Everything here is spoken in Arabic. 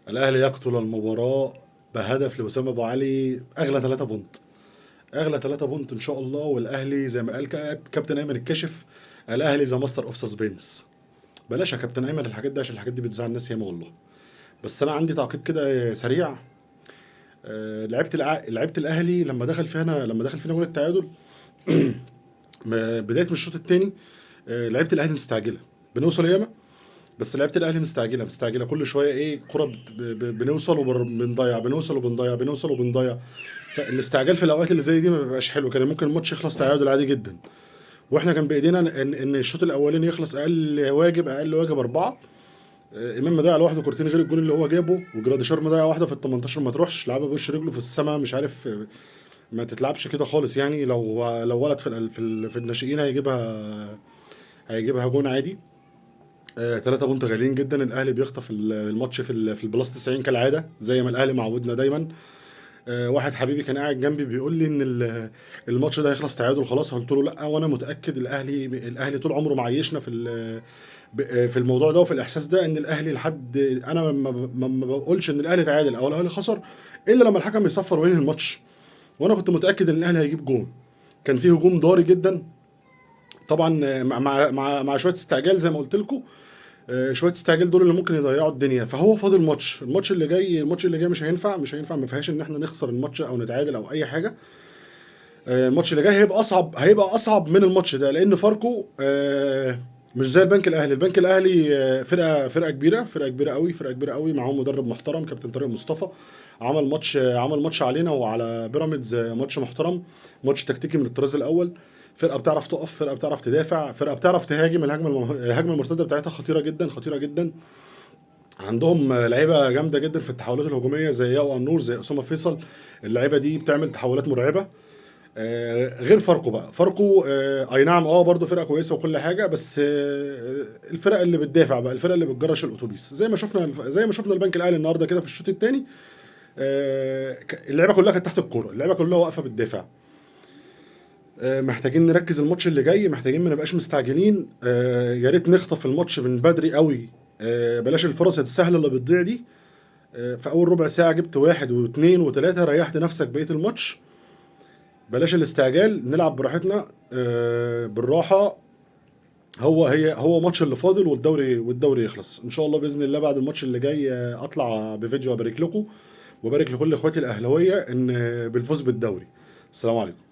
الاهلي يقتل المباراه بهدف لوسام ابو علي. اغلى 3 بونت، اغلى 3 بونت ان شاء الله. والاهلي زي ما قال كابتن ايمن الكاشف، الاهلي ذا ماستر اوف سسبنس. بلاش يا كابتن ايمن الحاجات دي، عشان الحاجات دي بتزعل الناس ياما والله. بس انا عندي تعقيب كده سريع. لعيبه الاهلي لما دخل فينا جول التعادل، بدايه من الشوط الثاني. لعيبه الاهلي مستعجله، بنوصل ياما. بس لعيبه الاهلي مستعجله كل شويه ايه كره بنوصل وبنضيع، بنوصل وبنضيع، بنوصل وبنضيع. فالاستعجال في الاوقات اللي زي دي ما بيبقاش حلو. كان ممكن الماتش يخلص تعادل عادي جدا، واحنا كان بايدينا ان الشوط الاولاني يخلص اقل واجب 4. امام مضيع لوحده كورتين غير الجون اللي هو جابه، وجراديشار مضيع واحده في ال 18 ما تروحش، لعبها بوش رجله في السماء مش عارف. ما تتلعبش كده خالص يعني. لو ولد في الناشئين هيجيبها جون عادي. 3 بونت غاليين جدا. الاهلي بيخطف الماتش في البلاس 90 كالعاده زي ما الاهلي معودنا دايما. واحد حبيبي كان قاعد جنبي بيقول لي ان الماتش ده هيخلص تعادل خلاص. قلت له لا، وانا متاكد الاهلي طول عمره معيشنا في الموضوع ده وفي الاحساس ده، ان الاهلي لحد انا ما بقولش ان الاهلي تعادل او الاهلي خسر الا لما الحكم يصفر وينهي الماتش. وانا كنت متاكد ان الاهلي هيجيب جون. كان فيه هجوم ضاري جدا طبعا، مع شويه استعجال زي ما قلت لكم. شويه استعجال دول اللي ممكن يضيعوا الدنيا. فهو فاضل الماتش اللي جاي مش هينفع ما فيهاش ان احنا نخسر الماتش او نتعادل او اي حاجه. الماتش اللي جاي هيبقى اصعب من الماتش ده، لان فاركو مش زي البنك الاهلي. فرقه كبيره قوي معاهم مدرب محترم كابتن طارق مصطفى. عمل ماتش علينا وعلى بيراميدز، ماتش محترم، ماتش تكتيكي من الطراز الاول. فرقه بتعرف تقف، فرقه بتعرف تدافع، فرقه بتعرف تهاجم. الهجمه المرتده بتاعتها خطيره جدا، خطيره جدا. عندهم لعيبه جامده جدا في التحولات الهجوميه زي ياو النور، زي اسامه فيصل. اللعيبه دي بتعمل تحولات مرعبه. غير فاركو بقى. فاركو اي نعم برضه فرقه كويسه وكل حاجه، بس الفرق اللي بتدافع بقى، الفرق اللي بتجرش الاتوبيس، زي ما شفنا البنك الاهلي النهارده كده في الشوط الثاني. اللعيبه كلها كانت تحت الكوره، اللعيبه كلها واقفه بتدافع. محتاجين نركز الماتش اللي جاي، محتاجين ما نبقاش مستعجلين. يا ريت نخطف الماتش من بدري قوي. بلاش الفرص السهله اللي بتضيع دي. في اول ربع ساعه جبت واحد واثنين وثلاثه، ريحت نفسك بقيه الماتش. بلاش الاستعجال، نلعب براحتنا بالراحه. هو ماتش اللي فاضل، والدوري يخلص ان شاء الله باذن الله. بعد الماتش اللي جاي اطلع بفيديو ابارك لكم وبارك لكل اخواتي الاهلاويه ان بالفوز بالدوري. السلام عليكم.